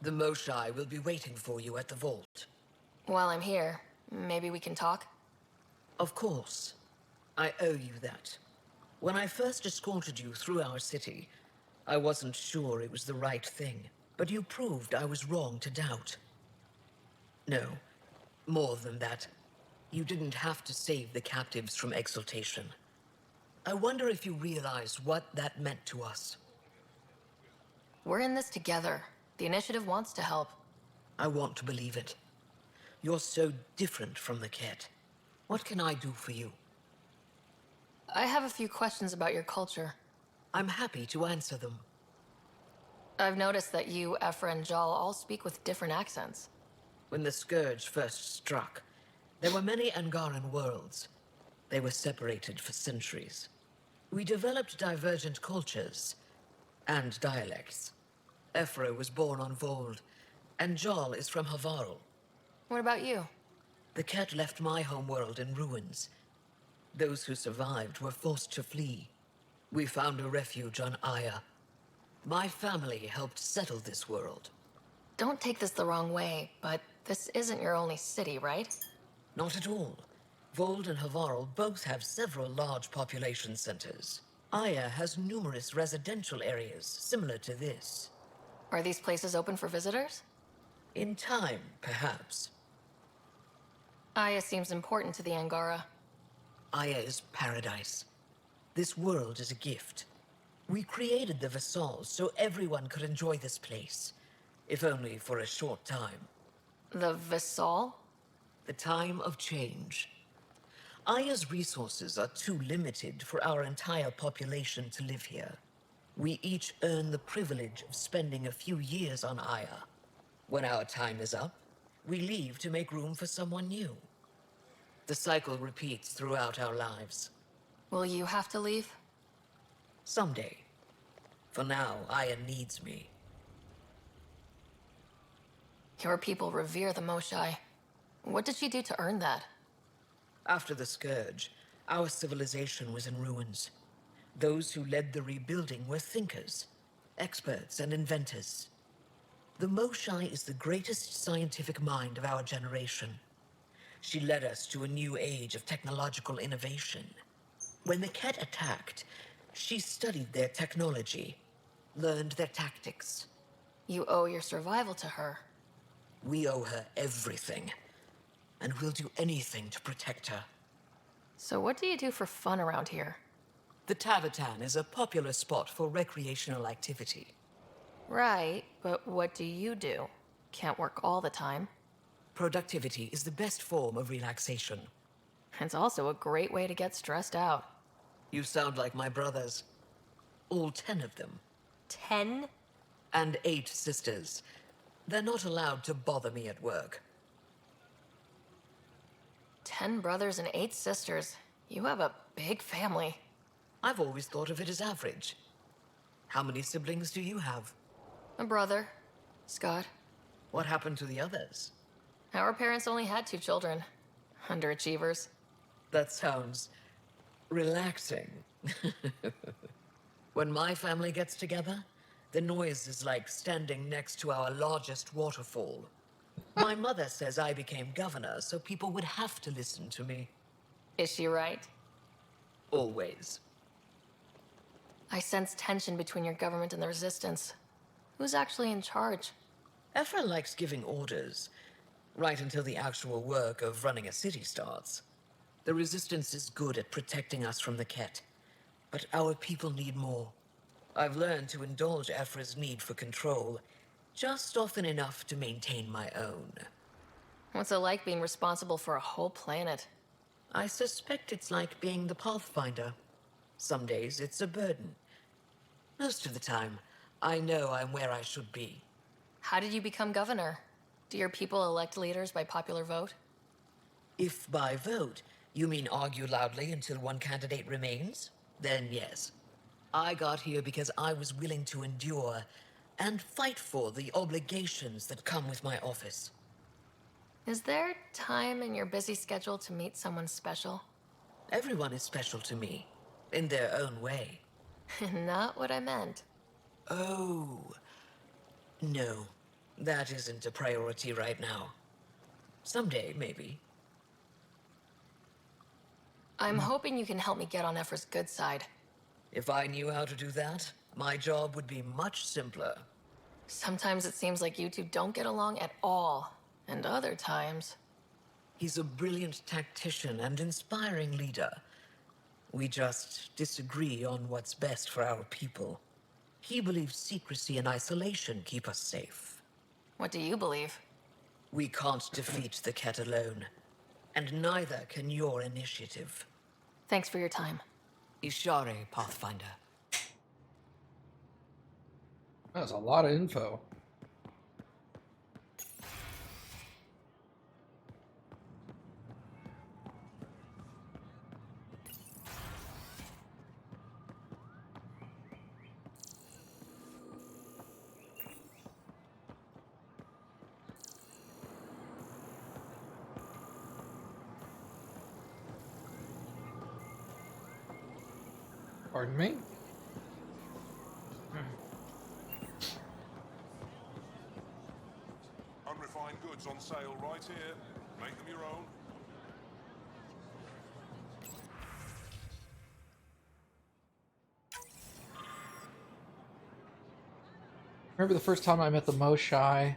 The Moshai will be waiting for you at the vault. While I'm here, maybe we can talk? Of course. I owe you that. When I first escorted you through our city, I wasn't sure it was the right thing, but you proved I was wrong to doubt. No, more than that. You didn't have to save the captives from exaltation. I wonder if you realize what that meant to us. We're in this together. The initiative wants to help. I want to believe it. You're so different from the Ket. What can I do for you? I have a few questions about your culture. I'm happy to answer them. I've noticed that you, Ephra, and Jal all speak with different accents. When the Scourge first struck, there were many Angaran worlds. They were separated for centuries. We developed divergent cultures and dialects. Ephra was born on Vold, and Jal is from Havarl. What about you? The Ket left my homeworld in ruins. Those who survived were forced to flee. We found a refuge on Aya. My family helped settle this world. Don't take this the wrong way, but this isn't your only city, right? Not at all. Vold and Havarl both have several large population centers. Aya has numerous residential areas similar to this. Are these places open for visitors? In time, perhaps. Aya seems important to the Angara. Aya is paradise. This world is a gift. We created the Vassals so everyone could enjoy this place, if only for a short time. The Vassal? The time of change. Aya's resources are too limited for our entire population to live here. We each earn the privilege of spending a few years on Aya. When our time is up, we leave to make room for someone new. The cycle repeats throughout our lives. Will you have to leave? Someday. For now, Aya needs me. Your people revere the Moshai. What did she do to earn that? After the Scourge, our civilization was in ruins. Those who led the rebuilding were thinkers, experts, and inventors. The Moshai is the greatest scientific mind of our generation. She led us to a new age of technological innovation. When the Ket attacked, she studied their technology, learned their tactics. You owe your survival to her. We owe her everything, and we'll do anything to protect her. So what do you do for fun around here? The Tavatan is a popular spot for recreational activity. Right, but what do you do? Can't work all the time. Productivity is the best form of relaxation. It's also a great way to get stressed out. You sound like my brothers. All 10 of them. 10? And 8 sisters. They're not allowed to bother me at work. 10 brothers and 8 sisters. You have a big family. I've always thought of it as average. How many siblings do you have? A brother, Scott. What happened to the others? Our parents only had 2 children. Underachievers. That sounds relaxing. When my family gets together, the noise is like standing next to our largest waterfall. My mother says I became governor, so people would have to listen to me. Is she right? Always. I sense tension between your government and the resistance. Who's actually in charge? Ephra likes giving orders, right until the actual work of running a city starts. The resistance is good at protecting us from the Ket, but our people need more. I've learned to indulge Ephra's need for control, just often enough to maintain my own. What's it like being responsible for a whole planet? I suspect it's like being the Pathfinder. Some days it's a burden. Most of the time, I know I'm where I should be. How did you become governor? Do your people elect leaders by popular vote? If by vote, you mean argue loudly until one candidate remains, then yes. I got here because I was willing to endure and fight for the obligations that come with my office. Is there time in your busy schedule to meet someone special? Everyone is special to me, in their own way. Not what I meant. Oh, no. That isn't a priority right now. Someday, maybe. I'm hoping you can help me get on Efra's good side. If I knew how to do that, my job would be much simpler. Sometimes it seems like you two don't get along at all, and other times... He's a brilliant tactician and inspiring leader. We just disagree on what's best for our people. He believes secrecy and isolation keep us safe. What do you believe? We can't defeat the Ket alone, and neither can your initiative. Thanks for your time. Ishare, Pathfinder. That was a lot of info. Pardon me? Unrefined goods on sale right here. Make them your own. Remember the first time I met the Moshai?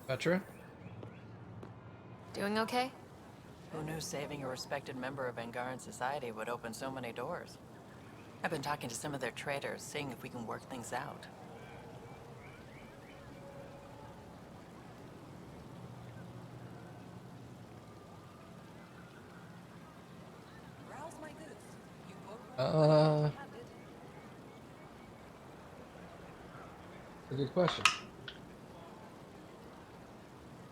Petra? Doing okay? Who knew saving a respected member of Angaran society would open so many doors? I've been talking to some of their traders, seeing if we can work things out. Browse my goods. You A good question.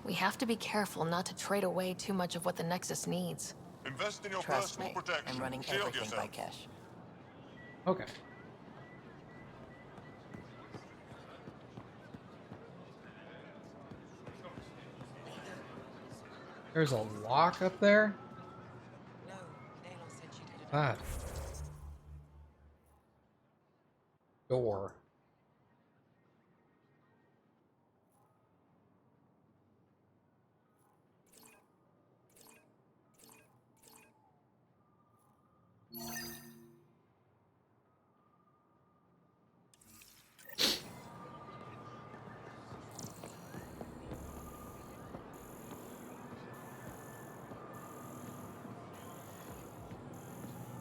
We have to be careful not to trade away too much of what the Nexus needs. Invest in your Trust personal me, protection. I'm running Shield everything by yourself. cash. Okay. There's a lock up there? No, Nayla said she did it. That. Door.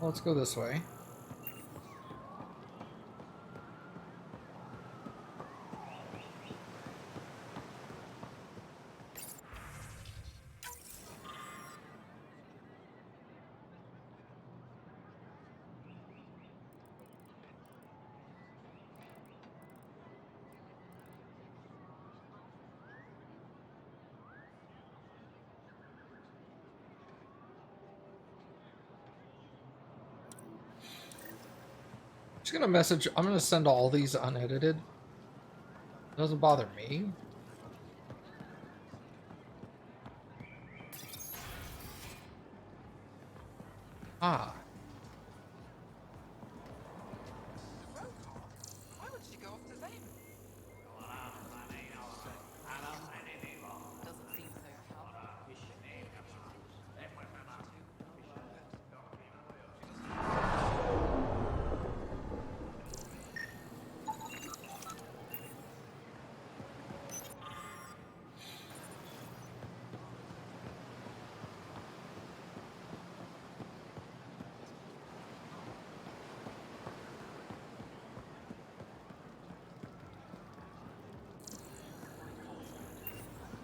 Well, let's go this way. Just gonna message. I'm gonna send all these unedited. Doesn't bother me. Ah. Why would she go after them? Doesn't seem so helpful.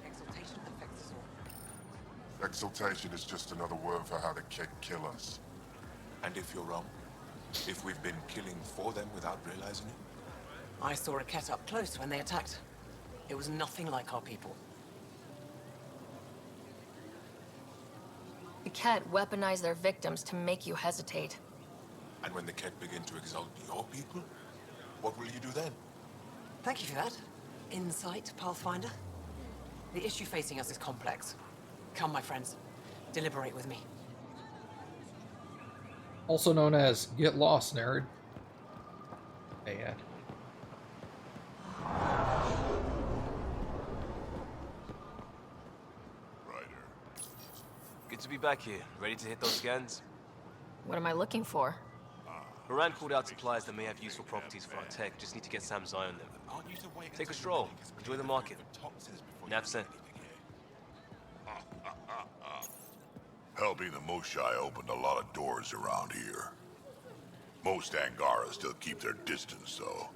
Exaltation affects us all. Exaltation is just another word for how the Ket kill us. And if you're wrong? If we've been killing for them without realizing it? I saw a cat up close when they attacked. It was nothing like our people. The Ket weaponize their victims to make you hesitate. And when the Ket begin to exalt your people, what will you do then? Thank you for that. Insight, Pathfinder. The issue facing us is complex. Come, my friends. Deliberate with me. Also known as Get Lost, Nerd. Bad. Ryder. Good to be back here. Ready to hit those scans? What am I looking for? Moran called out supplies that may have useful properties for our tech. Just need to get Sam's eye on them. Aren't you to wait Take a until stroll. Malik has Enjoy the cleared market. the toxins before Nav you do sent. anything here? Helping the Moshai opened a lot of doors around here. Most Angara still keep their distance, though.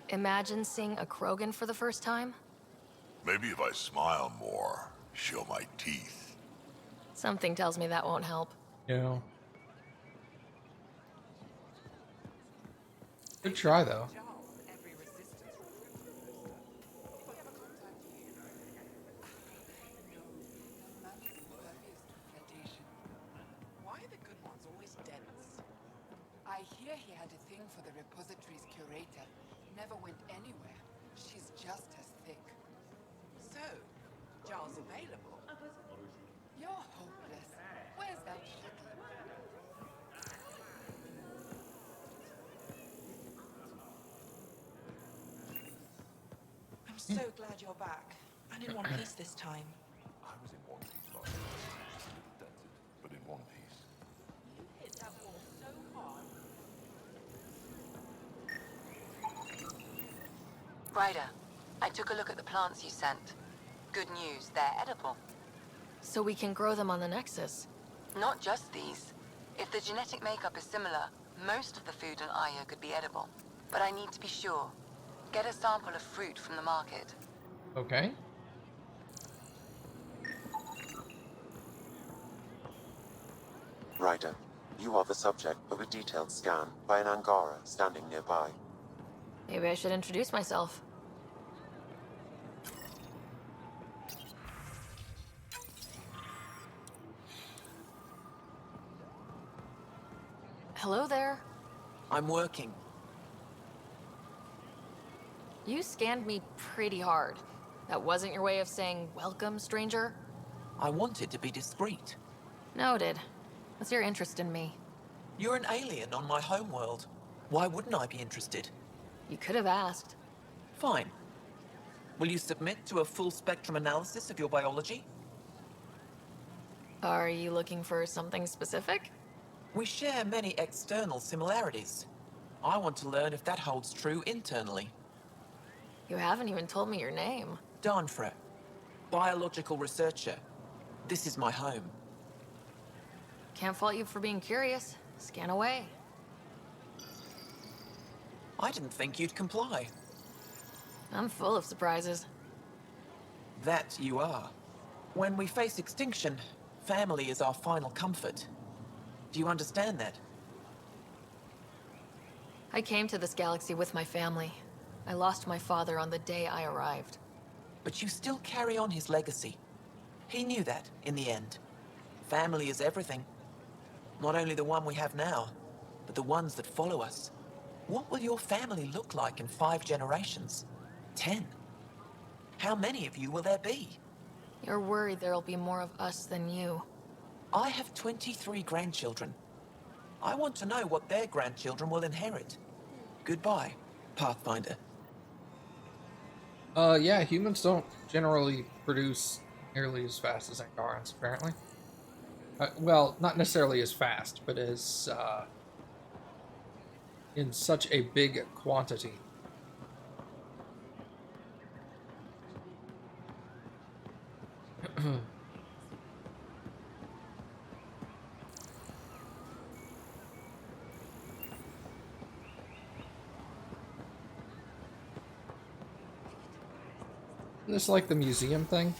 Imagine seeing a Krogan for the first time? Maybe if I smile more, show my teeth. Something tells me that won't help. No. Good try, though. Every resistance recruit. If I ever contact you. No. Man is impervious to flirtation. Why are the good ones always dense? I hear he had a thing for the repository's curator. Never went anywhere. She's just as thick. So, Jar's available. You're hopeless. Where's that shuttle? I'm so glad you're back. And in one piece this time. I was in one piece last night. Just a little dented, but in one piece. You hit that wall so hard. Ryder, I took a look at the plants you sent. Good news, they're edible. So we can grow them on the Nexus. Not just these. If the genetic makeup is similar, most of the food on Aya could be edible. But I need to be sure. Get a sample of fruit from the market. Okay. Ryder, you are the subject of a detailed scan by an Angara standing nearby. Maybe I should introduce myself. Hello there. I'm working. You scanned me pretty hard. That wasn't your way of saying welcome, stranger? I wanted to be discreet. Noted. What's your interest in me? You're an alien on my homeworld. Why wouldn't I be interested? You could have asked. Fine. Will you submit to a full spectrum analysis of your biology? Are you looking for something specific? We share many external similarities. I want to learn if that holds true internally. You haven't even told me your name. Darnfra, biological researcher. This is my home. Can't fault you for being curious. Scan away. I didn't think you'd comply. I'm full of surprises. That you are. When we face extinction, family is our final comfort. Do you understand that? I came to this galaxy with my family. I lost my father on the day I arrived. But you still carry on his legacy. He knew that, in the end. Family is everything. Not only the one we have now, but the ones that follow us. What will your family look like in 5 generations? 10? How many of you will there be? You're worried there'll be more of us than you. I have 23 grandchildren. I want to know what their grandchildren will inherit. Goodbye, Pathfinder. Yeah, humans don't generally produce nearly as fast as Angarans, apparently. Well, not necessarily as fast, but as, in such a big quantity. Isn't this like the museum thing?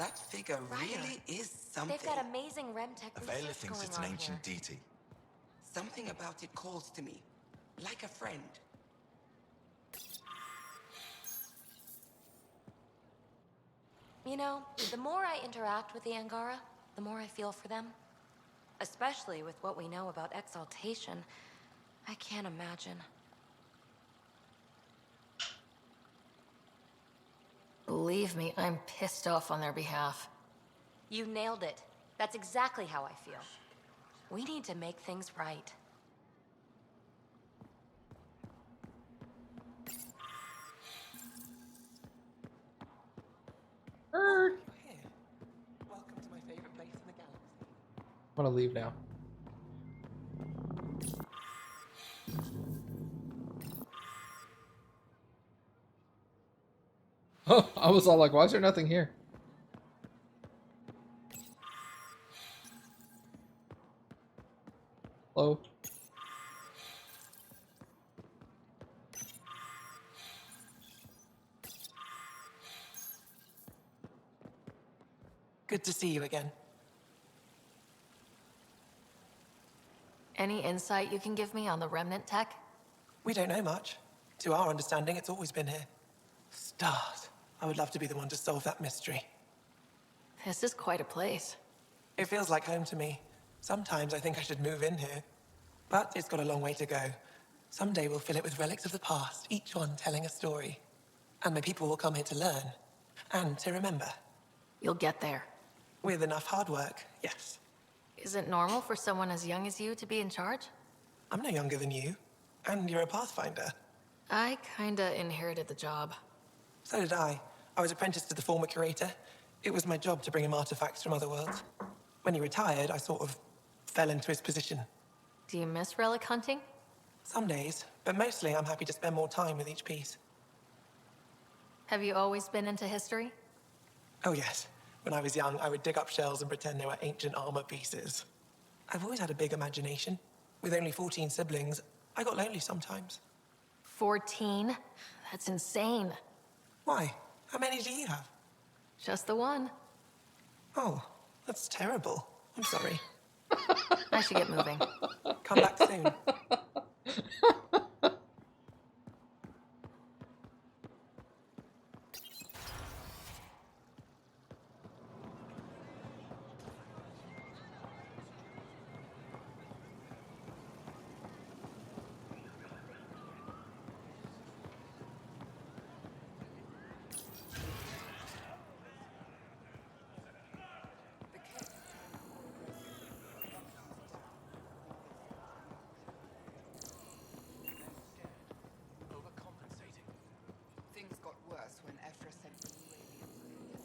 That figure really is something. They've got amazing REM-tech A Vela research thinks going it's an on ancient here. deity. Something about it calls to me, like a friend. You know, the more I interact with the Angara, the more I feel for them. Especially with what we know about exaltation. I can't imagine. Believe me, I'm pissed off on their behalf. You nailed it. That's exactly how I feel. We need to make things right. Bird. You're here. Welcome to my favorite place in the galaxy. I want to leave now. Oh, I was all like, why is there nothing here? Hello? Good to see you again. Any insight you can give me on the remnant tech? We don't know much. To our understanding, it's always been here. Stars. I would love to be the one to solve that mystery. This is quite a place. It feels like home to me. Sometimes I think I should move in here. But it's got a long way to go. Someday we'll fill it with relics of the past, each one telling a story. And my people will come here to learn. And to remember. You'll get there. With enough hard work, yes. Is it normal for someone as young as you to be in charge? I'm no younger than you. And you're a Pathfinder. I kinda inherited the job. So did I. I was apprenticed to the former curator. It was my job to bring him artifacts from other worlds. When he retired, I sort of fell into his position. Do you miss relic hunting? Some days, but mostly I'm happy to spend more time with each piece. Have you always been into history? Oh yes. When I was young, I would dig up shells and pretend they were ancient armor pieces. I've always had a big imagination. With only 14 siblings, I got lonely sometimes. 14? That's insane. Why? How many do you have? Just the one. Oh, that's terrible. I'm sorry. I should get moving. Come back soon. Overcompensating. Things got worse when Ephra sent the new aliens.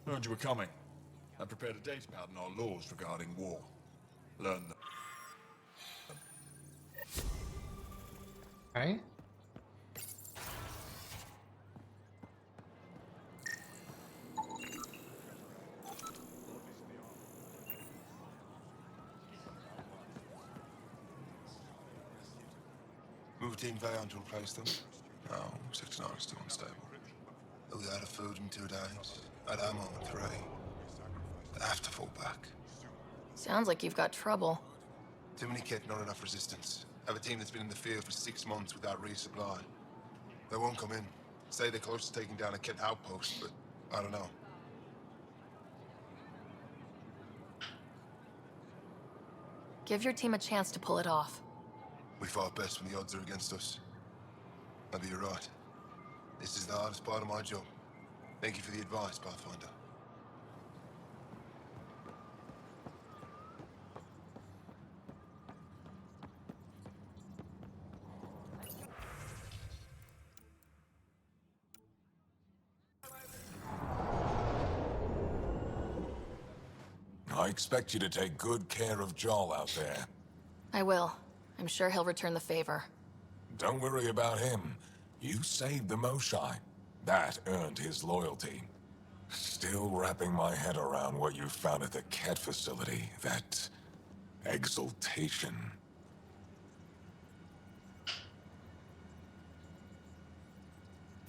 Heard you were coming. I prepared a datapad on our laws regarding war. Learn them. Right? Move Team Vayon to replace them? No, Sector 9 is still unstable. They'll be out of food in 2 days. Out of ammo in 3. They have to fall back. Sounds like you've got trouble. Too many kit, not enough resistance. Have a team that's been in the field for 6 months without resupply. They won't come in. Say they're close to taking down a kit outpost, but I don't know. Give your team a chance to pull it off. We fight best when the odds are against us. Maybe you're right. This is the hardest part of my job. Thank you for the advice, Pathfinder. I expect you to take good care of Jarl out there. I will. I'm sure he'll return the favor. Don't worry about him. You saved the Moshai. That earned his loyalty. Still wrapping my head around what you found at the Ket facility. That exaltation.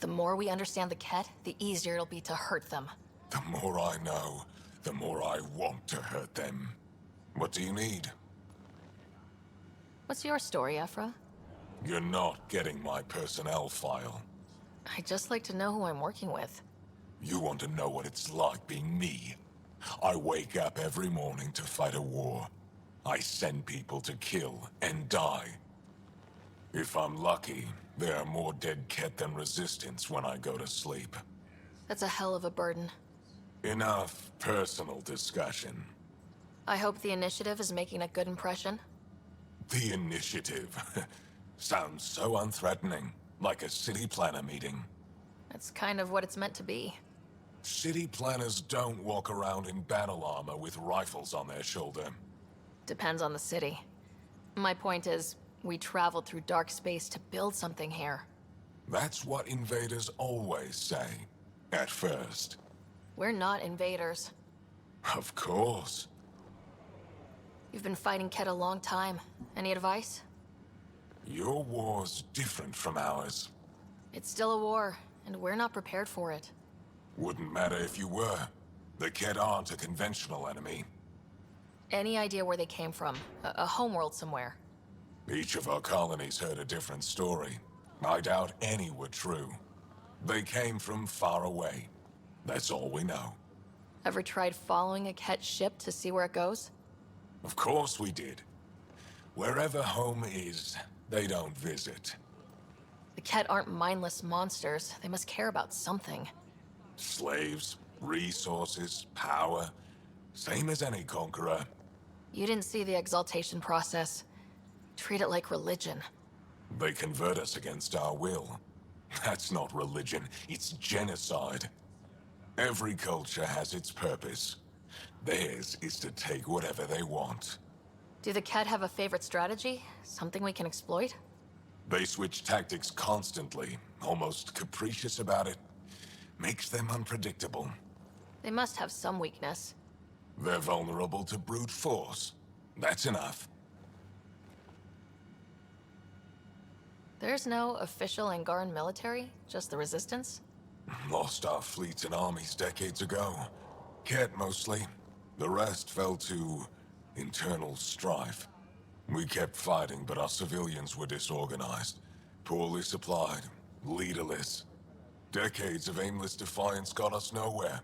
The more we understand the Ket, the easier it'll be to hurt them. The more I know, the more I want to hurt them. What do you need? What's your story, Ephra? You're not getting my personnel file. I'd just like to know who I'm working with. You want to know what it's like being me? I wake up every morning to fight a war. I send people to kill and die. If I'm lucky, there are more dead Ket than resistance when I go to sleep. That's a hell of a burden. Enough personal discussion. I hope the initiative is making a good impression. The initiative. Sounds so unthreatening, like a city planner meeting. That's kind of what it's meant to be. City planners don't walk around in battle armor with rifles on their shoulder. Depends on the city. My point is, we traveled through dark space to build something here. That's what invaders always say. At first. We're not invaders. Of course. You've been fighting Ket a long time. Any advice? Your war's different from ours. It's still a war, and we're not prepared for it. Wouldn't matter if you were. The Ket aren't a conventional enemy. Any idea where they came from? A homeworld somewhere? Each of our colonies heard a different story. I doubt any were true. They came from far away. That's all we know. Ever tried following a Ket ship to see where it goes? Of course we did. Wherever home is, they don't visit. The Ket aren't mindless monsters. They must care about something. Slaves, resources, power. Same as any conqueror. You didn't see the exaltation process. Treat it like religion. They convert us against our will. That's not religion, it's genocide. Every culture has its purpose. Theirs is to take whatever they want. Do the Ket have a favorite strategy? Something we can exploit? They switch tactics constantly, almost capricious about it. Makes them unpredictable. They must have some weakness. They're vulnerable to brute force. That's enough. There's no official Angaran military, just the Resistance? Lost our fleets and armies decades ago. Ket mostly. The rest fell to internal strife. We kept fighting, but our civilians were disorganized, poorly supplied, leaderless. Decades of aimless defiance got us nowhere.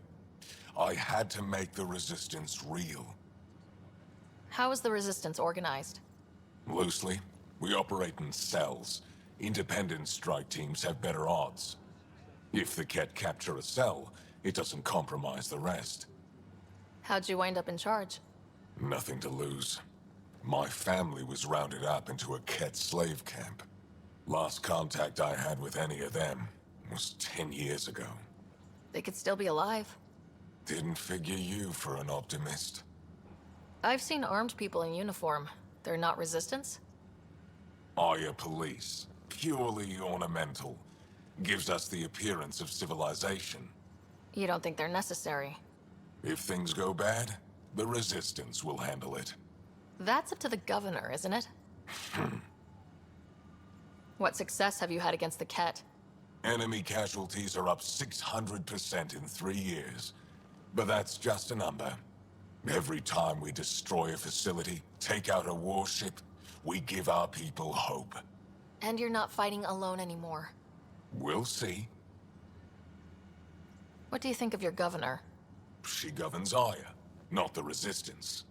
I had to make the Resistance real. How is the Resistance organized? Loosely, we operate in cells. Independent strike teams have better odds. If the Ket capture a cell, it doesn't compromise the rest. How'd you wind up in charge? Nothing to lose. My family was rounded up into a Ket slave camp. Last contact I had with any of them was 10 years ago. They could still be alive. Didn't figure you for an optimist. I've seen armed people in uniform. They're not Resistance? Aya police. Purely ornamental. Gives us the appearance of civilization. You don't think they're necessary? If things go bad, the Resistance will handle it. That's up to the governor, isn't it? What success have you had against the Ket? Enemy casualties are up 600% in 3 years. But that's just a number. Every time we destroy a facility, take out a warship, we give our people hope. And you're not fighting alone anymore. We'll see. What do you think of your governor? She governs Aya, not the Resistance.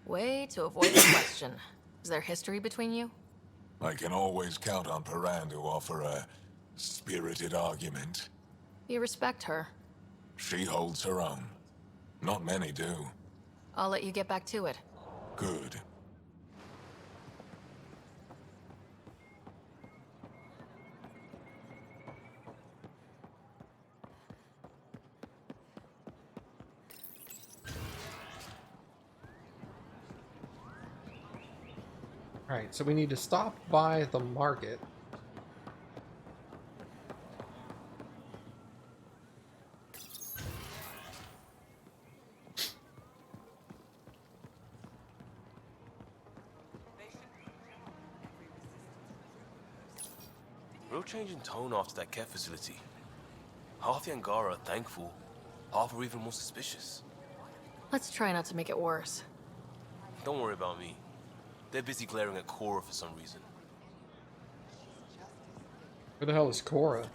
Way to avoid the question. Is there history between you? I can always count on Paran to offer a spirited argument. You respect her. She holds her own. Not many do. I'll let you get back to it. Good. Alright, so we need to stop by the market. Real change in tone after that Ket facility. Half the Angara are thankful, half are even more suspicious. Let's try not to make it worse. Don't worry about me. They're busy glaring at Cora for some reason. Where the hell is Cora?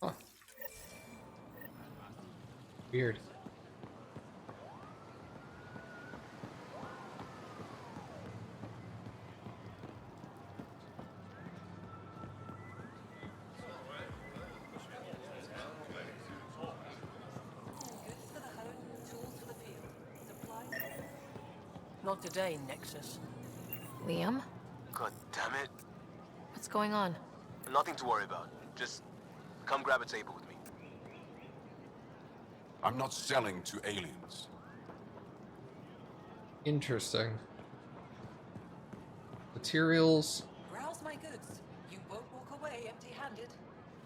Huh. Weird. Not today, Nexus. Liam? God damn it. What's going on? Nothing to worry about. Just come grab a table with me. I'm not selling to aliens. Interesting. Materials. Browse my goods. You won't walk away empty-handed.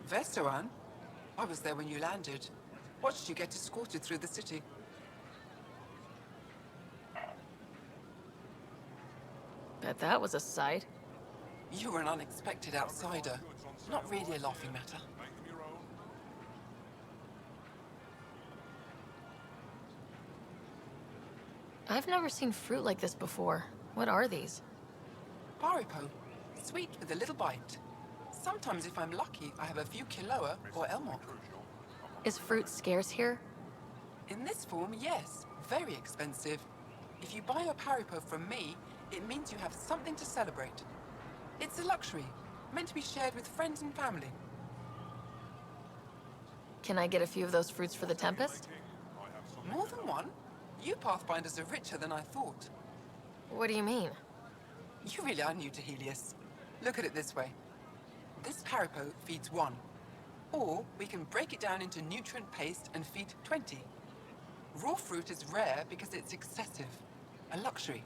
Vestoran? I was there when you landed. Watched you get escorted through the city. Bet that was a sight. You were an unexpected outsider. Not really a laughing matter. Make them your own. I've never seen fruit like this before. What are these? Paripo. Sweet with a little bite. Sometimes if I'm lucky, I have a few Kiloa or Elmok. Is fruit scarce here? In this form, yes. Very expensive. If you buy a Paripo from me, it means you have something to celebrate. It's a luxury, meant to be shared with friends and family. Can I get a few of those fruits for the Tempest? More than one? You Pathfinders are richer than I thought. What do you mean? You really are new to Helios. Look at it this way. This Paripo feeds 1. Or we can break it down into nutrient paste and feed 20. Raw fruit is rare because it's excessive. A luxury.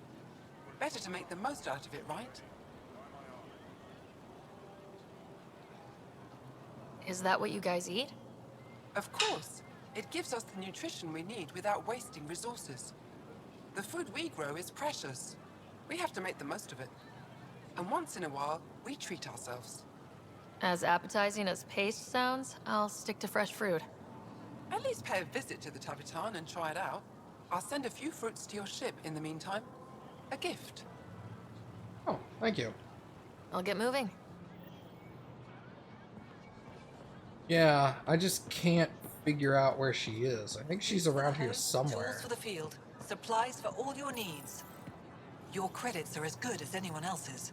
Better to make the most out of it, right? Is that what you guys eat? Of course. It gives us the nutrition we need without wasting resources. The food we grow is precious. We have to make the most of it. And once in a while, we treat ourselves. As appetizing as paste sounds, I'll stick to fresh fruit. At least pay a visit to the Tabitan and try it out. I'll send a few fruits to your ship in the meantime. A gift. Oh, thank you. I'll get moving. Yeah, I just can't figure out where she is. I think she's around here somewhere. Tools for the field. Supplies for all your needs. Your credits are as good as anyone else's.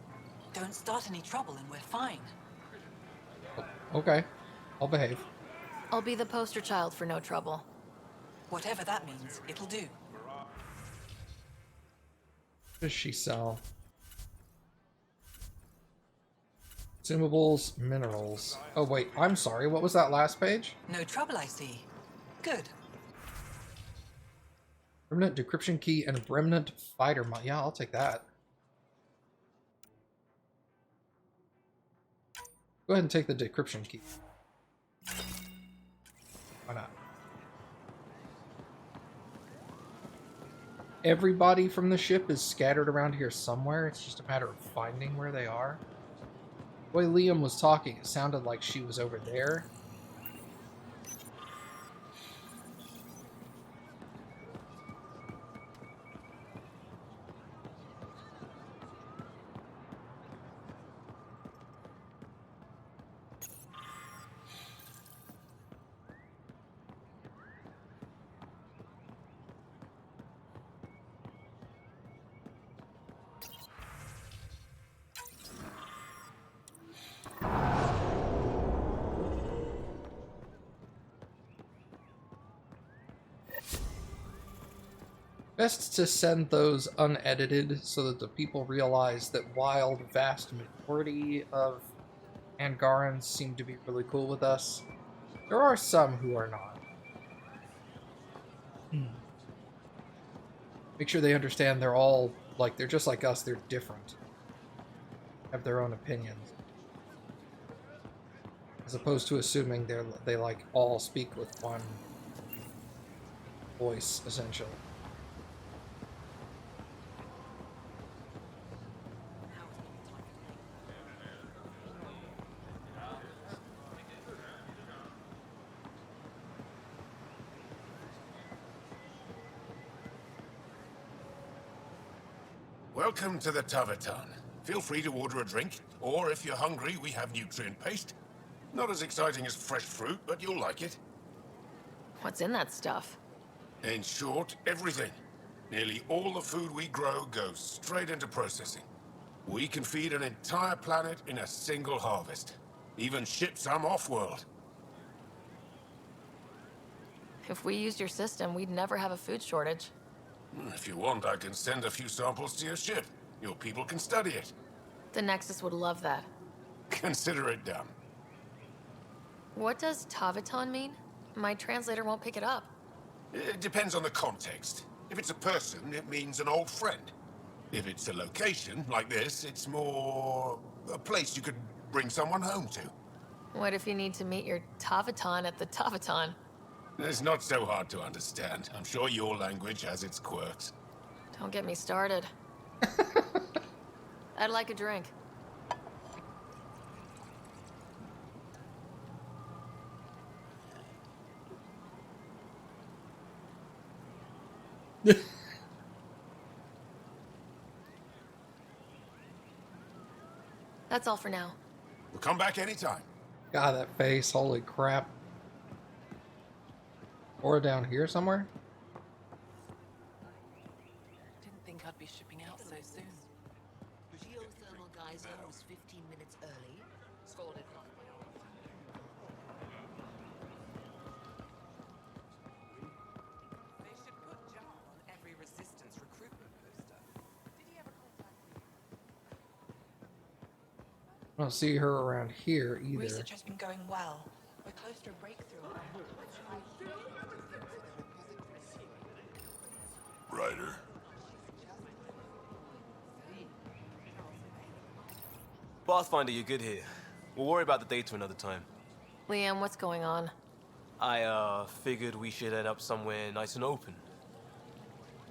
Don't start any trouble and we're fine. Okay, I'll behave. I'll be the poster child for no trouble. Whatever that means, it'll do. What does she sell? Consumables, minerals. Oh wait, I'm sorry, what was that last page? No trouble, I see. Good. Remnant decryption key and remnant fighter mod. Yeah, I'll take that. Go ahead and take the decryption key. Why not? Everybody from the ship is scattered around here somewhere. It's just a matter of finding where they are. The way Liam was talking, it sounded like she was over there. Best to send those unedited so that the people realize that while the vast majority of Angarans seem to be really cool with us, there are some who are not. Make sure they understand they're all, like, they're just like us, they're different. Have their own opinions. As opposed to assuming they like all speak with one voice, essentially. Welcome to the Taverton. Feel free to order a drink, or if you're hungry, we have nutrient paste. Not as exciting as fresh fruit, but you'll like it. What's in that stuff? In short, everything. Nearly all the food we grow goes straight into processing. We can feed an entire planet in a single harvest. Even ship some off-world. If we used your system, we'd never have a food shortage. If you want, I can send a few samples to your ship. Your people can study it. The Nexus would love that. Consider it done. What does Taviton mean? My translator won't pick it up. It depends on the context. If it's a person, it means an old friend. If it's a location, like this, it's more a place you could bring someone home to. What if you need to meet your Taviton at the Taviton? It's not so hard to understand. I'm sure your language has its quirks. Don't get me started. I'd like a drink. That's all for now. We'll come back anytime. God, that face, holy crap. Or down here somewhere? Didn't think I'd be shipping out so soon. Geothermal geyser was 15 minutes early. Scored it off by They should put John on every resistance recruitment poster. Did he ever contact me? I don't see her around here either. Research has been going well. We're close to a breakthrough. Ryder. Pathfinder, you're good here. We'll worry about the data another time. Liam, what's going on? I, figured we should head up somewhere nice and open.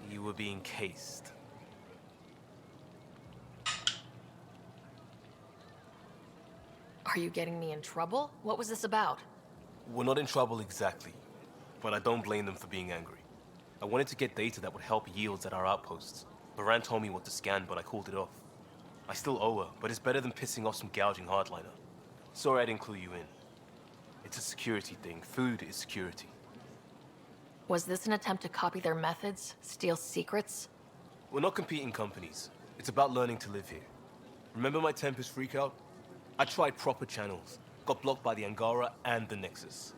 You were being cased. Are you getting me in trouble? What was this about? We're not in trouble exactly, but I don't blame them for being angry. I wanted to get data that would help yields at our outposts. Baran told me what to scan, but I called it off. I still owe her, but it's better than pissing off some gouging hardliner. Sorry I didn't clue you in. It's a security thing. Food is security. Was this an attempt to copy their methods? Steal secrets? We're not competing companies. It's about learning to live here. Remember my Tempest freakout? I tried proper channels. Got blocked by the Angara and the Nexus.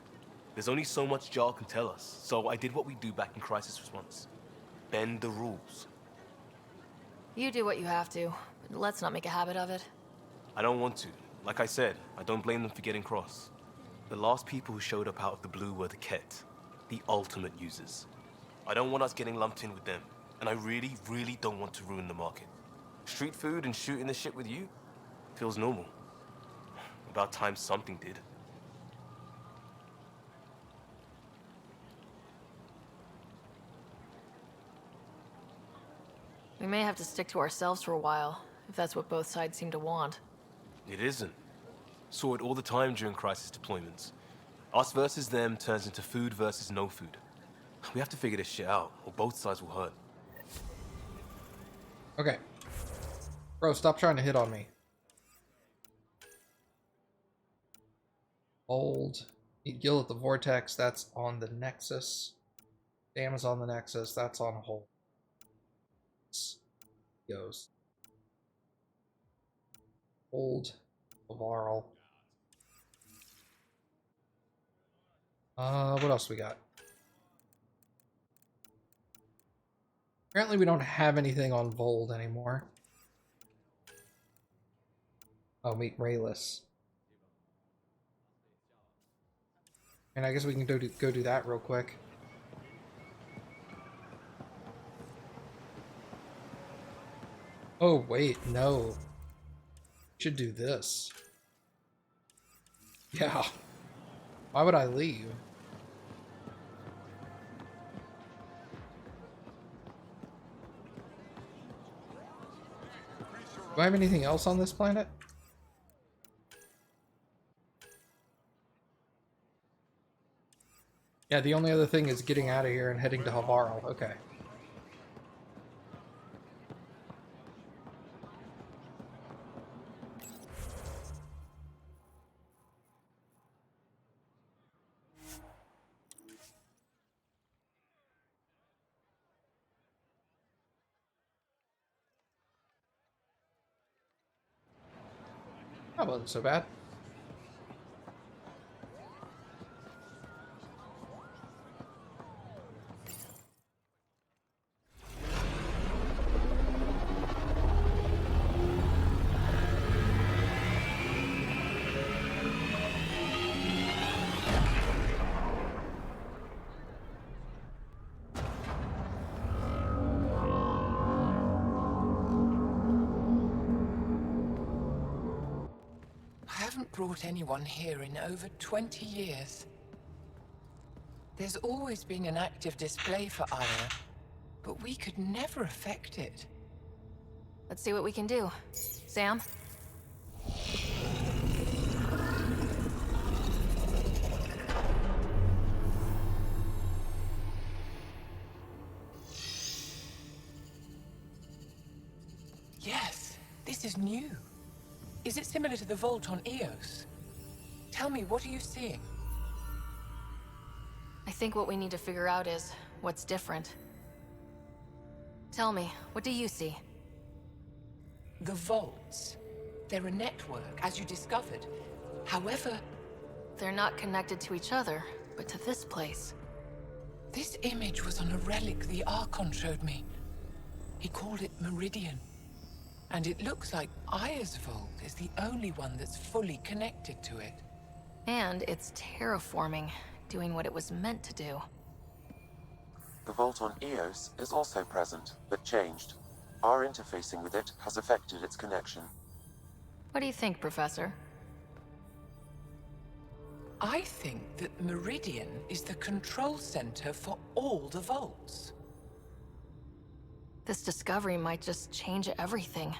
There's only so much Jar can tell us, so I did what we do back in crisis response. Bend the rules. You do what you have to, but let's not make a habit of it. I don't want to. Like I said, I don't blame them for getting cross. The last people who showed up out of the blue were the Ket, the ultimate users. I don't want us getting lumped in with them, and I really, really don't want to ruin the market. Street food and shooting the shit with you feels normal. About time something did. We may have to stick to ourselves for a while, if that's what both sides seem to want. It isn't. Saw it all the time during crisis deployments. Us versus them turns into food versus no food. We have to figure this shit out, or both sides will hurt. Okay. Bro, stop trying to hit on me. Hold. Eat Gill at the Vortex, that's on the Nexus. Dam is on the Nexus, that's on hold. Goes. Hold. Lavarl. What else we got? Apparently we don't have anything on Vold anymore. Oh, meet Rayless. And I guess we can go do that real quick. Oh, wait, no. Should do this. Yeah. Why would I leave? Do I have anything else on this planet? Yeah, the only other thing is getting out of here and heading to Havarl. Okay. That wasn't so bad. I haven't brought anyone here in over 20 years. There's always been an active display for Aya, but we could never affect it. Let's see what we can do. Sam? Yes, this is new. Is it similar to the vault on Eos? Tell me, what are you seeing? I think what we need to figure out is what's different. Tell me, what do you see? The vaults. They're a network, as you discovered. However, they're not connected to each other, but to this place. This image was on a relic the Archon showed me. He called it Meridian. And it looks like Aya's vault is the only one that's fully connected to it. And it's terraforming, doing what it was meant to do. The vault on Eos is also present, but changed. Our interfacing with it has affected its connection. What do you think, Professor? I think that Meridian is the control center for all the vaults. This discovery might just change everything.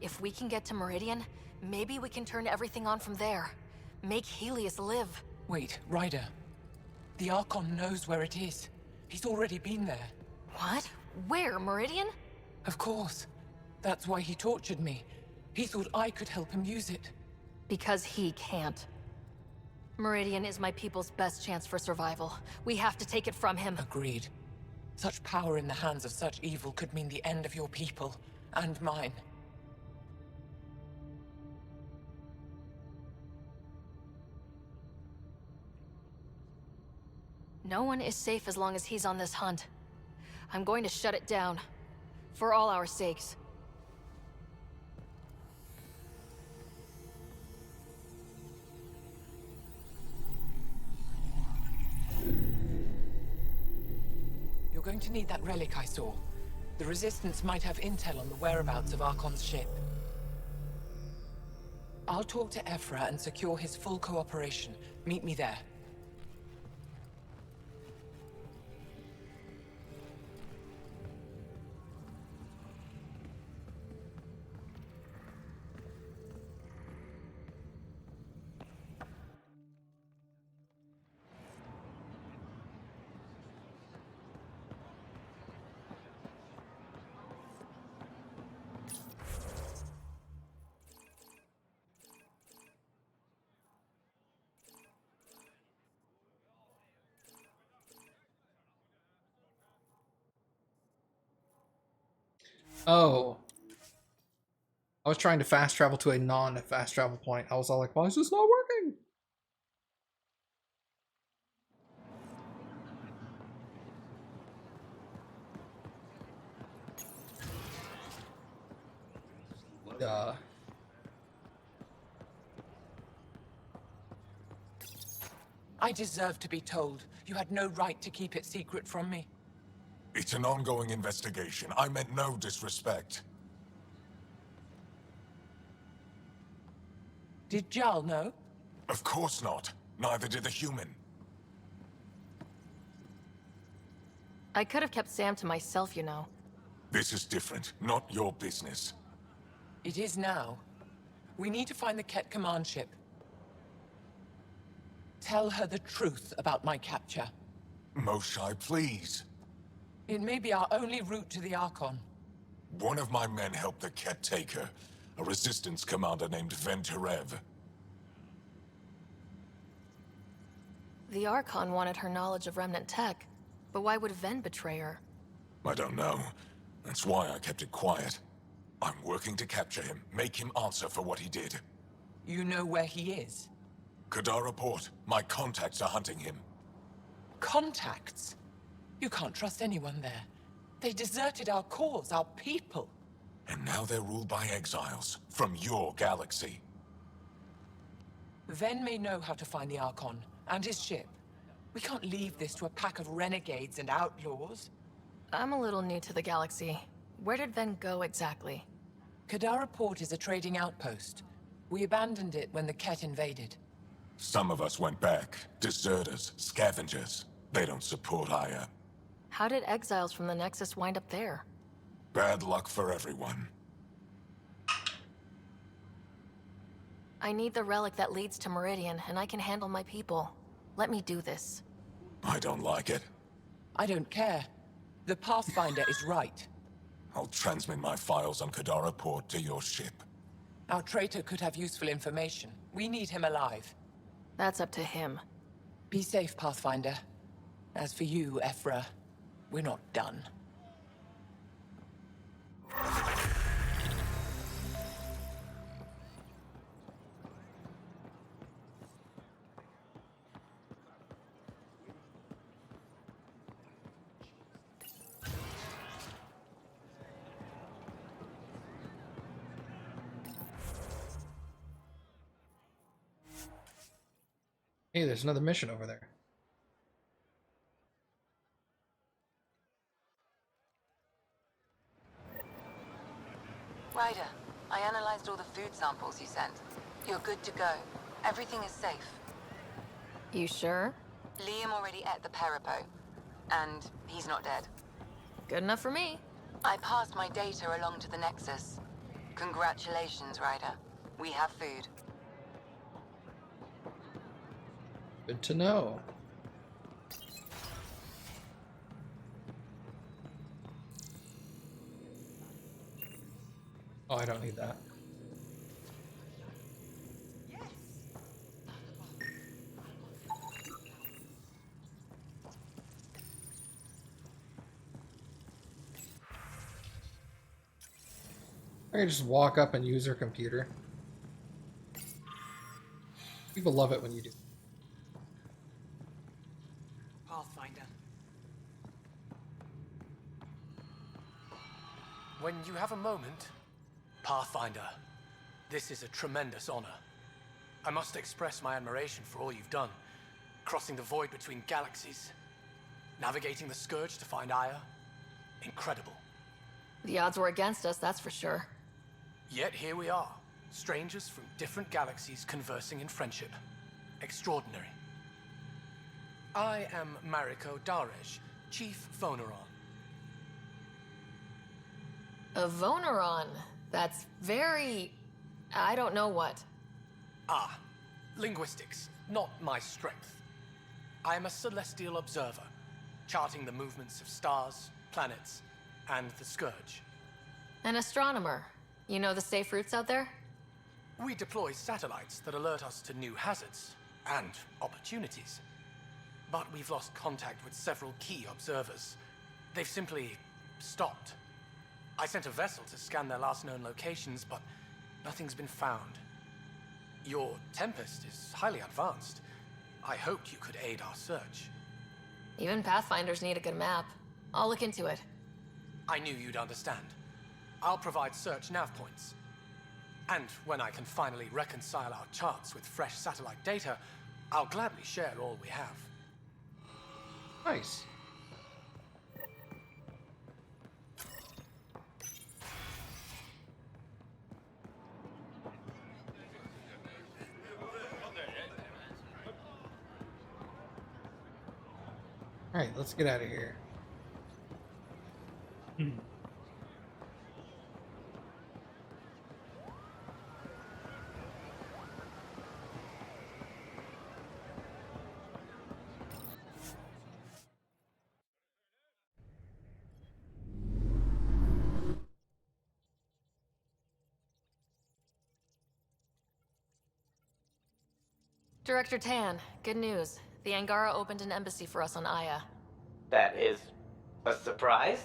If we can get to Meridian, maybe we can turn everything on from there. Make Helios live. Wait, Ryder. The Archon knows where it is. He's already been there. What? Where? Meridian? Of course. That's why he tortured me. He thought I could help him use it. Because he can't. Meridian is my people's best chance for survival. We have to take it from him. Agreed. Such power in the hands of such evil could mean the end of your people, and mine. No one is safe as long as he's on this hunt. I'm going to shut it down. For all our sakes. You're going to need that relic I saw. The Resistance might have intel on the whereabouts of Archon's ship. I'll talk to Ephra and secure his full cooperation. Meet me there. Oh. I was trying to fast travel to a non-fast travel point. I was all like, why is this not working? I deserve to be told. You had no right to keep it secret from me. It's an ongoing investigation. I meant no disrespect. Did Jal know? Of course not. Neither did the human. I could have kept Sam to myself, you know. This is different. Not your business. It is now. We need to find the Ket command ship. Tell her the truth about my capture. Moshai, please. It may be our only route to the Archon. One of my men helped the Ket take her. A resistance commander named Venturev. The Archon wanted her knowledge of Remnant tech, but why would Ven betray her? I don't know. That's why I kept it quiet. I'm working to capture him, make him answer for what he did. You know where he is? Kadara Port. My contacts are hunting him. Contacts? You can't trust anyone there. They deserted our cause, our people. And now they're ruled by exiles from your galaxy. Ven may know how to find the Archon and his ship. We can't leave this to a pack of renegades and outlaws. I'm a little new to the galaxy. Where did Ven go exactly? Kadara Port is a trading outpost. We abandoned it when the Ket invaded. Some of us went back. Deserters, scavengers. They don't support Aya. How did exiles from the Nexus wind up there? Bad luck for everyone. I need the relic that leads to Meridian, and I can handle my people. Let me do this. I don't like it. I don't care. The Pathfinder is right. I'll transmit my files on Kadara Port to your ship. Our traitor could have useful information. We need him alive. That's up to him. Be safe, Pathfinder. As for you, Ephra, we're not done. Hey, there's another mission over there. Ryder, I analyzed all the food samples you sent. You're good to go. Everything is safe. You sure? Liam already ate the Parapo, and he's not dead. Good enough for me. I passed my data along to the Nexus. Congratulations, Ryder. We have food. Good to know. Oh, I don't need that. I can just walk up and use her computer. People love it when you do. Pathfinder. When you have a moment, Pathfinder, this is a tremendous honor. I must express my admiration for all you've done. Crossing the void between galaxies, navigating the Scourge to find Aya. Incredible. The odds were against us, that's for sure. Yet here we are, strangers from different galaxies conversing in friendship. Extraordinary. I am Mariko Darej, Chief Voneron. A Voneron. That's very... I don't know what. Ah, linguistics, not my strength. I am a celestial observer, charting the movements of stars, planets, and the Scourge. An astronomer. You know the safe routes out there? We deploy satellites that alert us to new hazards and opportunities. But we've lost contact with several key observers. They've simply stopped. I sent a vessel to scan their last known locations, but nothing's been found. Your Tempest is highly advanced. I hoped you could aid our search. Even Pathfinders need a good map. I'll look into it. I knew you'd understand. I'll provide search nav points. And when I can finally reconcile our charts with fresh satellite data, I'll gladly share all we have. Nice. Alright, let's get out of here. Director Tan, good news. The Angara opened an embassy for us on Aya. That is a surprise?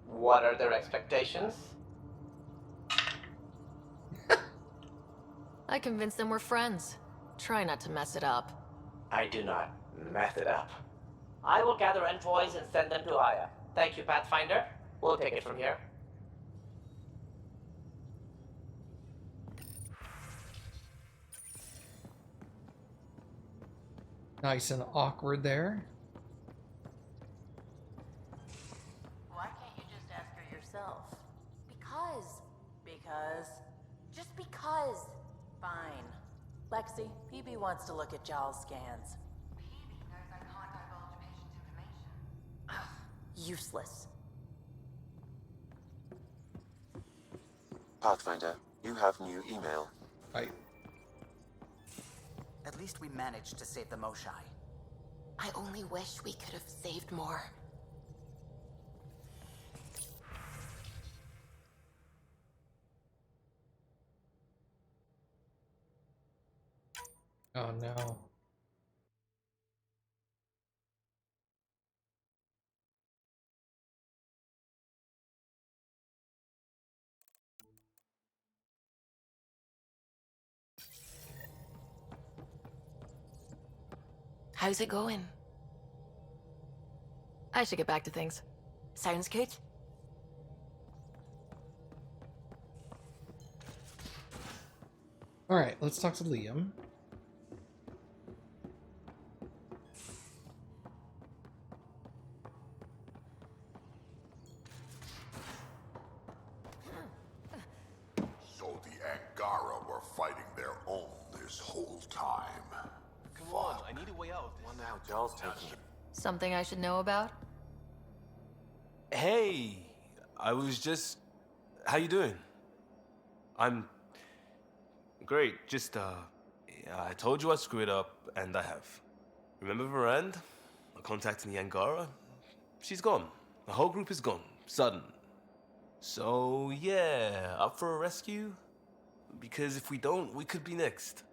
What are their expectations? I convinced them we're friends. Try not to mess it up. I do not mess it up. I will gather envoys and send them to Aya. Thank you, Pathfinder. We'll take it from here. Nice and awkward there. Why can't you just ask her yourself? Because. Just because. Fine. Lexi, PB wants to look at Giles' scans. PB knows I can't divulge patient information. Useless. Pathfinder, you have new email. Right. At least we managed to save the Moshai. I only wish we could have saved more. Oh no. How's it going? I should get back to things. Sounds good. Alright, let's talk to Liam. So the Angara were fighting their own this whole time. Come on, I need a way out of this. Wonder how Giles taking it. Something I should know about? Hey, I was just... How you doing? I'm... Great, just, I told you I screwed up, and I have. Remember Varand? I contacted the Angara? She's gone. The whole group is gone. Sudden. So, yeah, up for a rescue? Because if we don't, we could be next.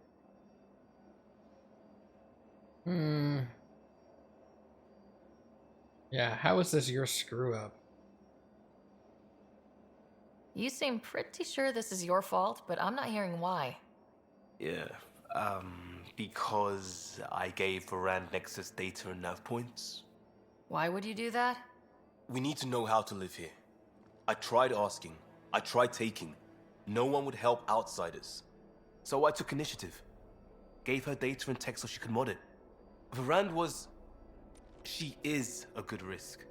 Yeah, how is this your screw up? You seem pretty sure this is your fault, but I'm not hearing why. Yeah, because I gave Varand Nexus data and nav points. Why would you do that? We need to know how to live here. I tried asking. I tried taking. No one would help outsiders. So I took initiative. Gave her data and tech so she could mod it. Varand was... She is a good risk.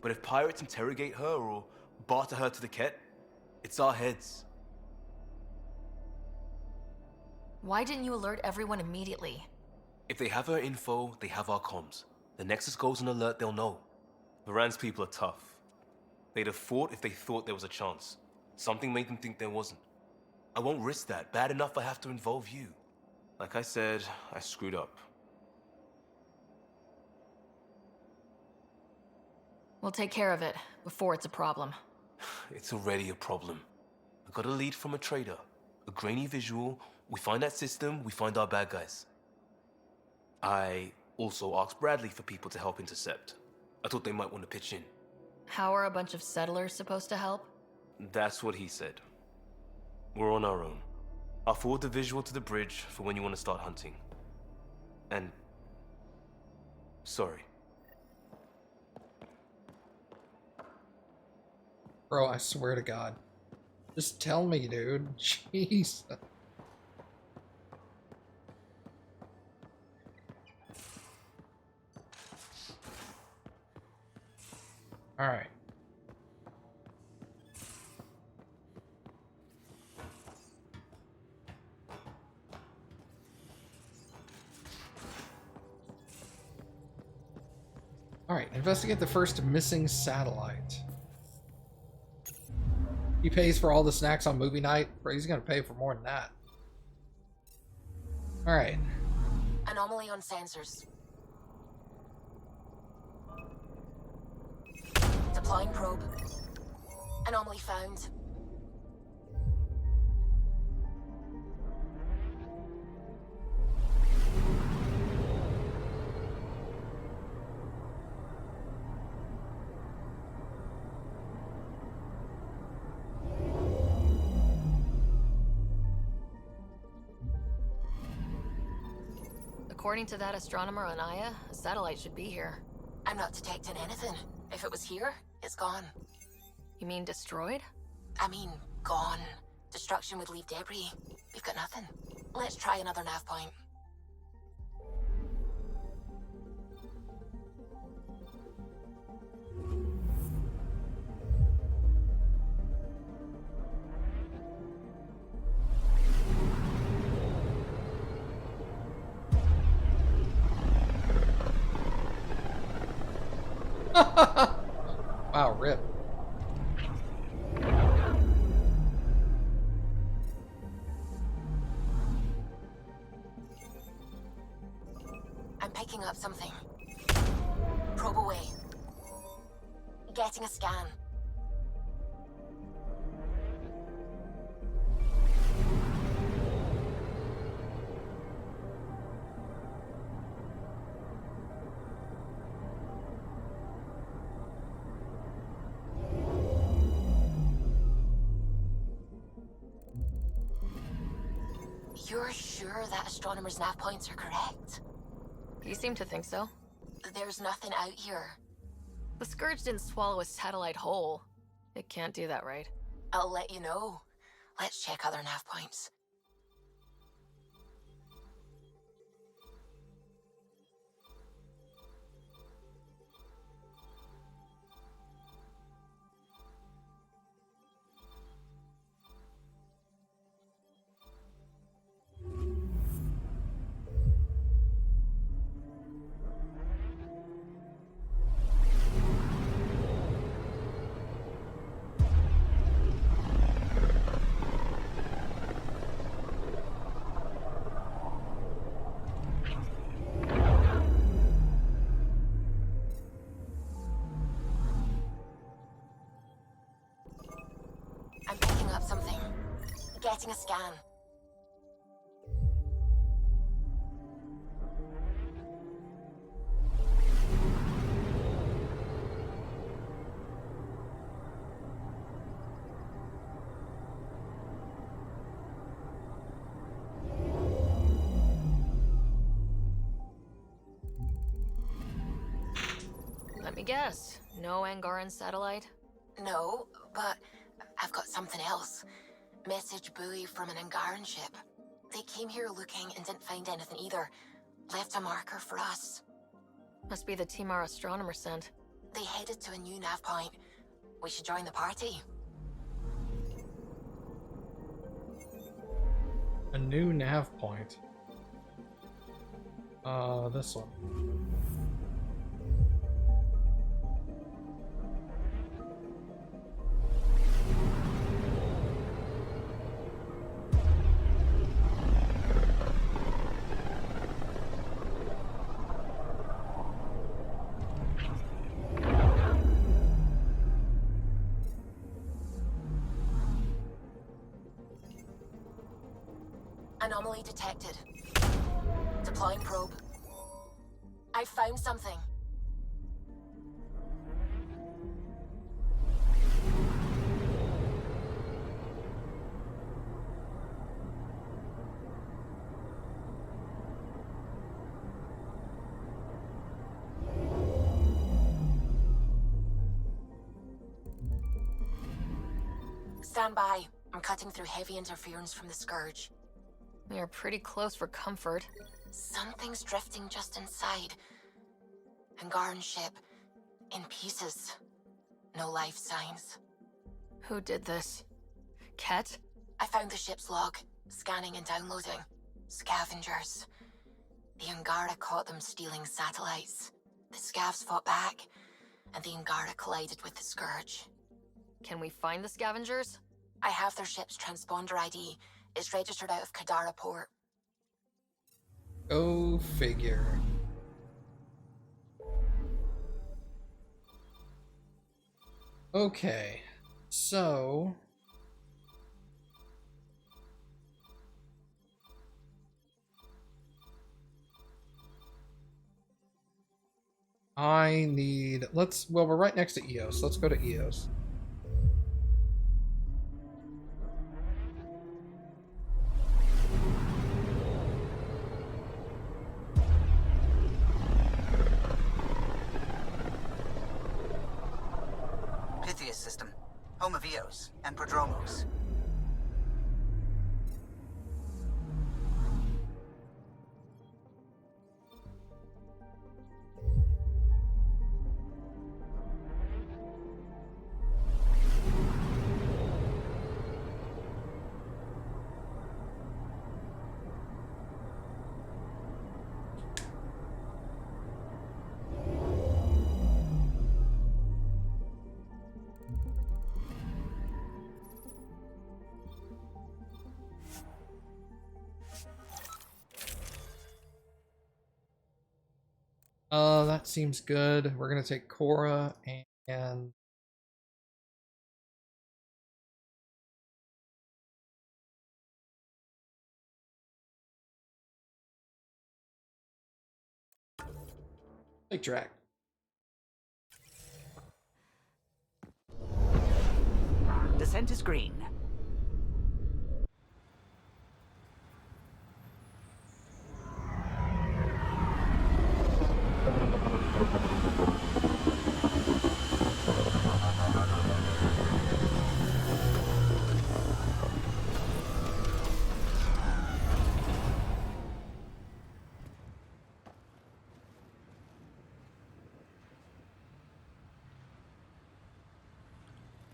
But if pirates interrogate her or barter her to the Ket, it's our heads. Why didn't you alert everyone immediately? If they have her info, they have our comms. The Nexus goes on alert, they'll know. Varand's people are tough. They'd have fought if they thought there was a chance. Something made them think there wasn't. I won't risk that. Bad enough I have to involve you. Like I said, I screwed up. We'll take care of it before it's a problem. It's already a problem. I got a lead from a trader. A grainy visual. We find that system, we find our bad guys. I also asked Bradley for people to help intercept. I thought they might want to pitch in. How are a bunch of settlers supposed to help? That's what he said. We're on our own. I'll forward the visual to the bridge for when you want to start hunting. And... sorry. Bro, I swear to God. Just tell me, dude. Jeez. Alright. Alright, investigate the first missing satellite. He pays for all the snacks on movie night? Bro, he's gonna pay for more than that. Alright. Anomaly on sensors. Deploying probe. Anomaly found. According to that astronomer on Aya, a satellite should be here. I'm not detecting anything. If it was here, it's gone. You mean destroyed? I mean, gone. Destruction would leave debris. We've got nothing. Let's try another nav point. Wow, rip. I'm picking up something. Probe away. Getting a scan. You're sure that astronomer's nav points are correct? You seem to think so. There's nothing out here. The Scourge didn't swallow a satellite whole. It can't do that, right? I'll let you know. Let's check other nav points. I'm picking up something. Getting a scan. Let me guess. No Angaran satellite? No, but I've got something else. Message buoy from an Angaran ship. They came here looking and didn't find anything either. Left a marker for us. Must be the team our astronomer sent. They headed to a new nav point. We should join the party. A new nav point. This one. Anomaly detected. Deploying probe. I found something. Stand by. I'm cutting through heavy interference from the Scourge. We are pretty close for comfort. Something's drifting just inside. Angaran ship. In pieces. No life signs. Who did this? Ket? I found the ship's log. Scanning and downloading. Scavengers. The Angara caught them stealing satellites. The scavs fought back, and the Angara collided with the Scourge. Can we find the scavengers? I have their ship's transponder ID. It's registered out of Kadara port. Go figure. Okay, so... I need... well, we're right next to EOS. Let's go to EOS. Pythias system, home of Eos and Prodromos. That seems good. We're gonna take Cora and take Drac. Descent is green.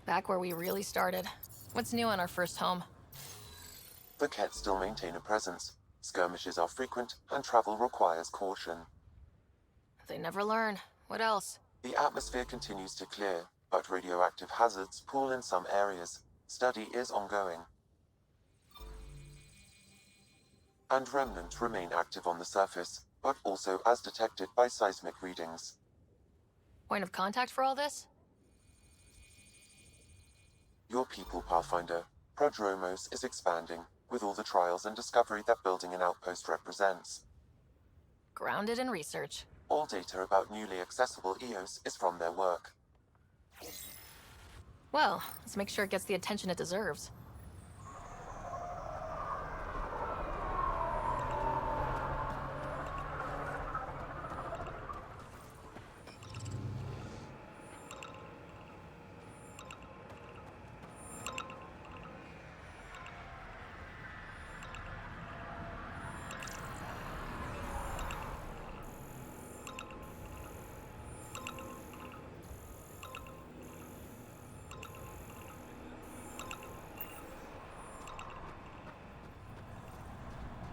Back where we really started. What's new on our first home? The Kett still maintain a presence. Skirmishes are frequent, and travel requires caution. They never learn. What else? The atmosphere continues to clear, but radioactive hazards pool in some areas. Study is ongoing. And remnants remain active on the surface, but also as detected by seismic readings. Point of contact for all this? Your people, Pathfinder. Prodromos is expanding, with all the trials and discovery that building an outpost represents. Grounded in research. All data about newly accessible EOS is from their work. Well, let's make sure it gets the attention it deserves.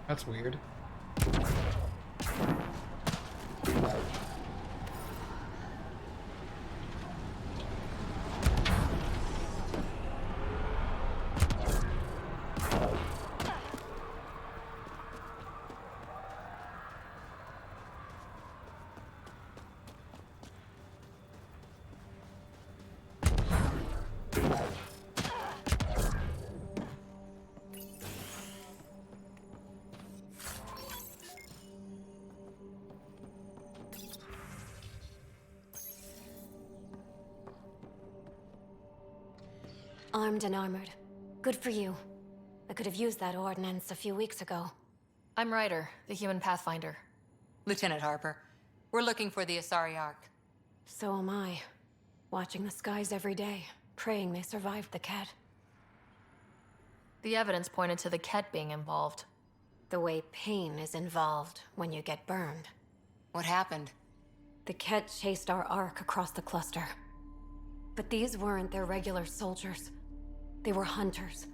That's weird. Armed and armored. Good for you. I could have used that ordnance a few weeks ago. I'm Ryder, the human pathfinder. Lieutenant Harper, we're looking for the Asari Ark. So am I. Watching the skies every day, praying they survived the Kett. The evidence pointed to the Kett being involved. The way pain is involved when you get burned. What happened? The Kett chased our Ark across the cluster. But these weren't their regular soldiers. They were hunters.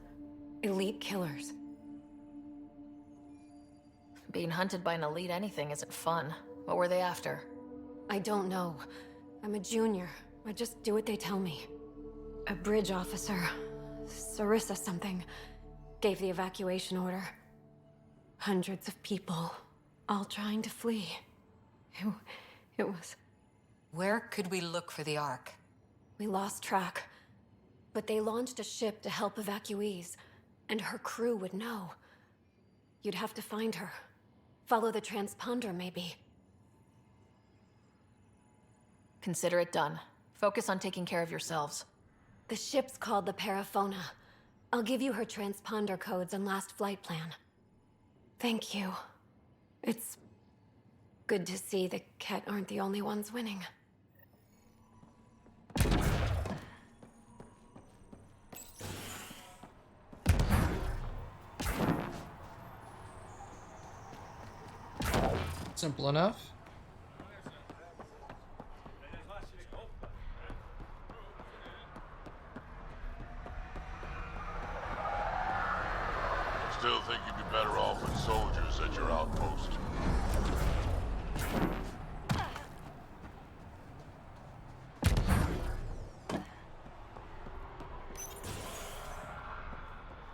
Elite killers. Being hunted by an elite anything isn't fun. What were they after? I don't know. I'm a junior. I just do what they tell me. A bridge officer, Sarissa something, gave the evacuation order. Hundreds of people, all trying to flee. It was... Where could we look for the Ark? We lost track. But they launched a ship to help evacuees, and her crew would know. You'd have to find her. Follow the transponder, maybe. Consider it done. Focus on taking care of yourselves. The ship's called the Paraphona. I'll give you her transponder codes and last flight plan. Thank you. It's good to see the Ket aren't the only ones winning. Simple enough. Still think you'd be better off with soldiers at your outpost.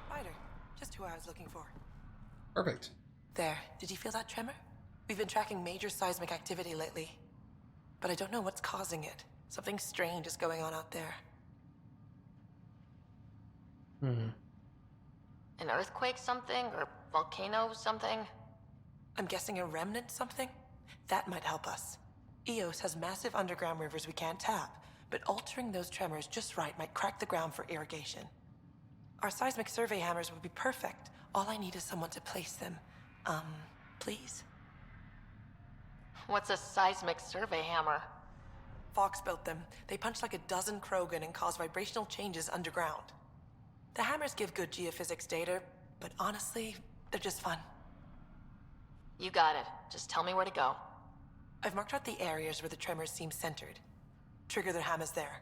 Ryder, just who I was looking for. Perfect. There, did you feel that tremor? We've been tracking major seismic activity lately. But I don't know what's causing it. Something strange is going on out there. An earthquake something? Or volcano something? I'm guessing a remnant something? That might help us. Eos has massive underground rivers we can't tap, but altering those tremors just right might crack the ground for irrigation. Our seismic survey hammers would be perfect. All I need is someone to place them. Please? What's a seismic survey hammer? Fox built them. They punch like a dozen Krogan and cause vibrational changes underground. The hammers give good geophysics data, but honestly, they're just fun. You got it. Just tell me where to go. I've marked out the areas where the tremors seem centered. Trigger the hammers there.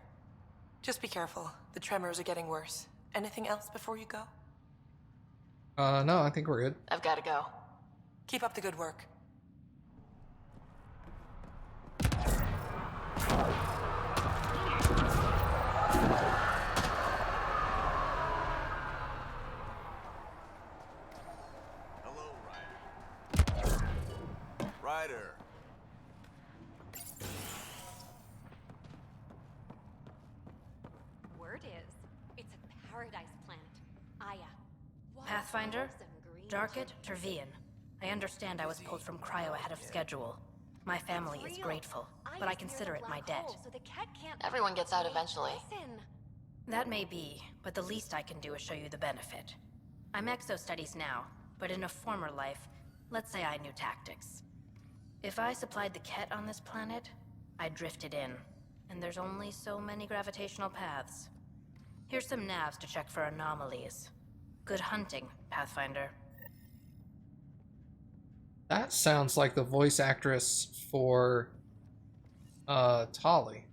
Just be careful. The tremors are getting worse. Anything else before you go? No, I think we're good. I've got to go. Keep up the good work. Hello, Ryder. Ryder. Word is, it's a paradise planet. Aya. Pathfinder? Darket, Tervian. I understand I was pulled from Cryo ahead of schedule. My family is grateful, but I consider it my debt. Everyone gets out eventually. That may be, but the least I can do is show you the benefit. I'm exo-studies now, but in a former life, let's say I knew tactics. If I supplied the Ket on this planet, I drifted in, and there's only so many gravitational paths. Here's some navs to check for anomalies. Good hunting, Pathfinder. That sounds like the voice actress for Tali.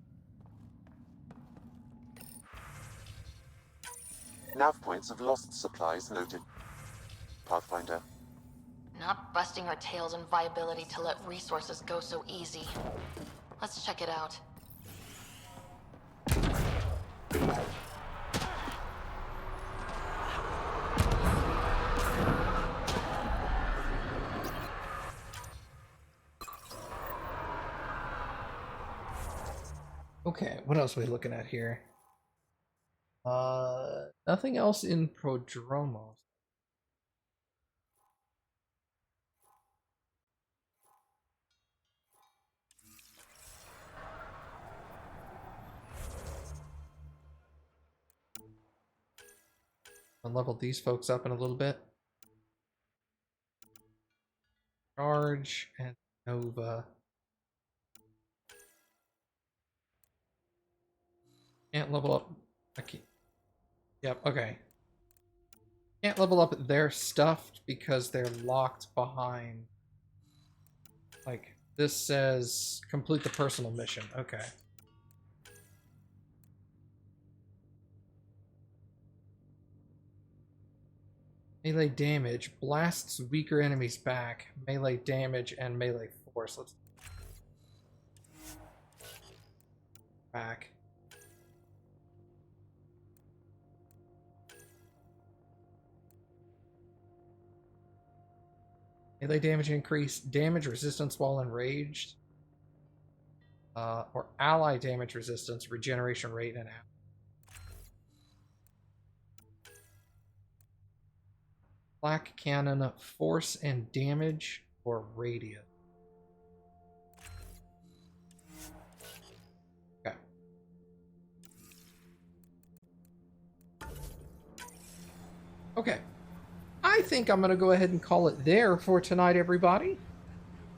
Nav points of lost supplies noted. Pathfinder. Not busting our tails in viability to let resources go so easy. Let's check it out. Okay, what else are we looking at here? Nothing else in Prodromos. I'll level these folks up in a little bit. Charge and Nova. Can't level up. Okay. Yep, okay. Can't level up their stuff because they're locked behind. Like, this says complete the personal mission. Okay. Melee damage blasts weaker enemies back. Melee damage and melee force. Let's. backpack. Melee damage increase, damage resistance while enraged, or ally damage resistance, regeneration rate, and Black Cannon, force and damage, or radius. Okay. Okay. I think I'm going to go ahead and call it there for tonight, everybody.